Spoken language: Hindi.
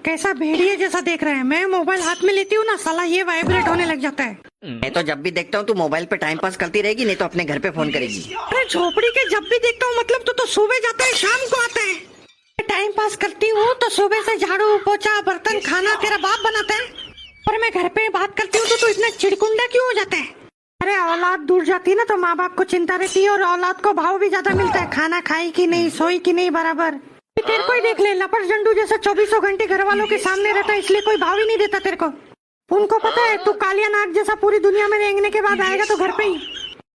कैसा भेड़िए जैसा देख रहा है। मैं मोबाइल हाथ में लेती हूँ ना साला ये वाइब्रेट होने लग जाता है। मैं तो जब भी देखता हूँ तू मोबाइल पे टाइम पास करती रहेगी, नहीं तो अपने घर पे फोन करेगी। अरे झोपड़ी के जब भी देखता हूँ मतलब तो सुबह जाता है शाम को आता है। टाइम पास करती हूँ तो सुबह से झाड़ू पोछा बर्तन खाना तेरा बाप बनाता है, और मैं घर पे बात करती हूँ तो तू इतना चिड़कुंडा क्यों हो जाता है? अरे औलाद दूर जाती है ना तो माँ बाप को चिंता रहती है और औलाद को भाव भी ज्यादा मिलता है। खाना खाई कि नहीं, सोई कि नहीं बराबर। तेरे को ही देख ले, लपट जंडू जैसा 24 घंटे घर वालों के सामने रहता है, इसलिए कोई भाव ही नहीं देता तेरे को। उनको पता है तू कालिया नाग जैसा पूरी दुनिया में रेंगने के बाद आएगा तो घर पे ही।